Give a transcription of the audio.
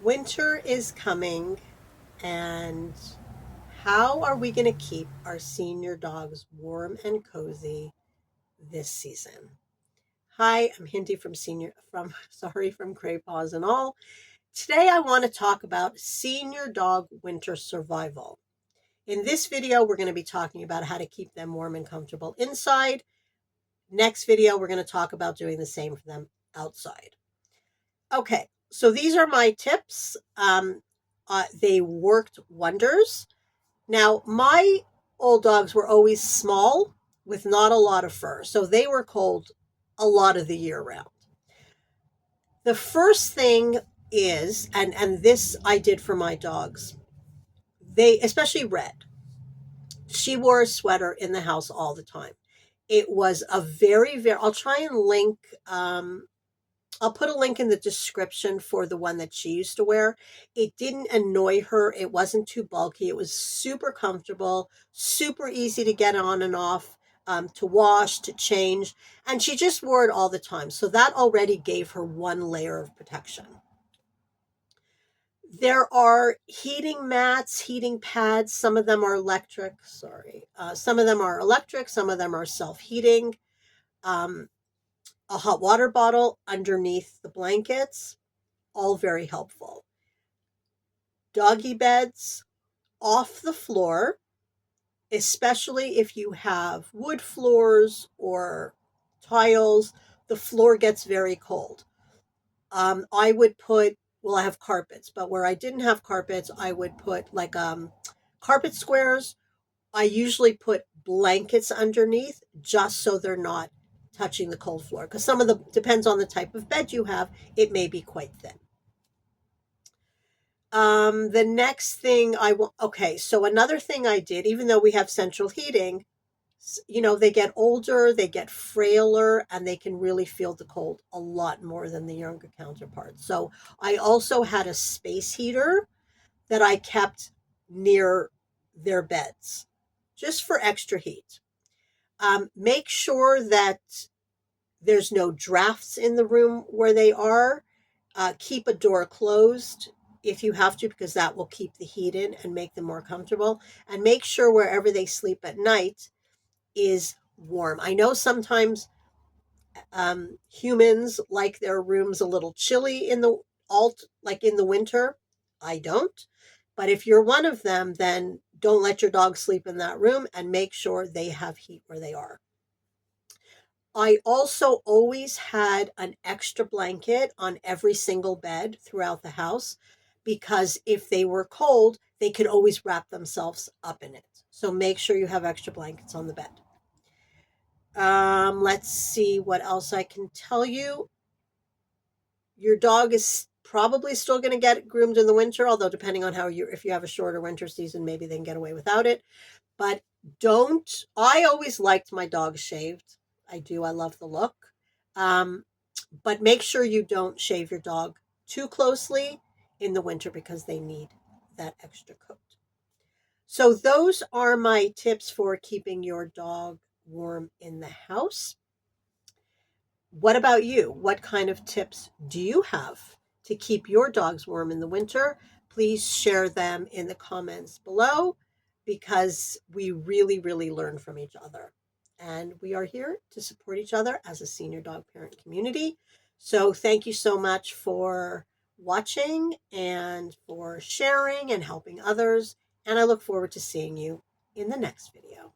Winter is coming, and how are we going to keep our senior dogs warm and cozy this season? Hi, I'm Hindy from Paws All. Today I want to talk about senior dog winter survival. In this video, we're going to be talking about how to keep them warm and comfortable inside. Next video, we're going to talk about doing the same for them outside. Okay, so these are my tips. They worked wonders. Now, my old dogs were always small with not a lot of fur, so they were cold a lot of the year round. The first thing is, and this I did for my dogs, they, especially Red, she wore a sweater in the house all the time. It was a I'll try and link, I'll put a link in the description for the one that she used to wear. It didn't annoy her. It wasn't too bulky. It was super comfortable, super easy to get on and off, to wash, to change. And she just wore it all the time. So that already gave her one layer of protection. There are heating mats, heating pads. Some of them are electric. Some of them are electric. Some of them are self-heating. A hot water bottle underneath the blankets, all very helpful. Doggy beds off the floor, especially if you have wood floors or tiles, the floor gets very cold. I would put, well, I have carpets, but where I didn't have carpets, I would put like carpet squares. I usually put blankets underneath just so they're not touching the cold floor, because depends on the type of bed you have, it may be quite thin. The next thing okay, so another thing I did, even though we have central heating, they get older, they get frailer, and they can really feel the cold a lot more than the younger counterparts. So I also had a space heater that I kept near their beds just for extra heat. Make sure that there's no drafts in the room where they are. Keep a door closed if you have to, because that will keep the heat in and make them more comfortable. And make sure wherever they sleep at night is warm. I know sometimes humans like their rooms a little chilly like in the winter. I don't. But if you're one of them, then don't let your dog sleep in that room and make sure they have heat where they are. I also always had an extra blanket on every single bed throughout the house, because if they were cold, they could always wrap themselves up in it. So make sure you have extra blankets on the bed. Let's see what else I can tell you. Your dog is probably still going to get groomed in the winter, although depending on if you have a shorter winter season, maybe they can get away without it. But I always liked my dog shaved. I do. I love the look. But make sure you don't shave your dog too closely in the winter, because they need that extra coat. So those are my tips for keeping your dog warm in the house. What about you? What kind of tips do you have to keep your dogs warm in the winter? Please share them in the comments below, because we really, really learn from each other. And we are here to support each other as a senior dog parent community. So thank you so much for watching and for sharing and helping others. And I look forward to seeing you in the next video.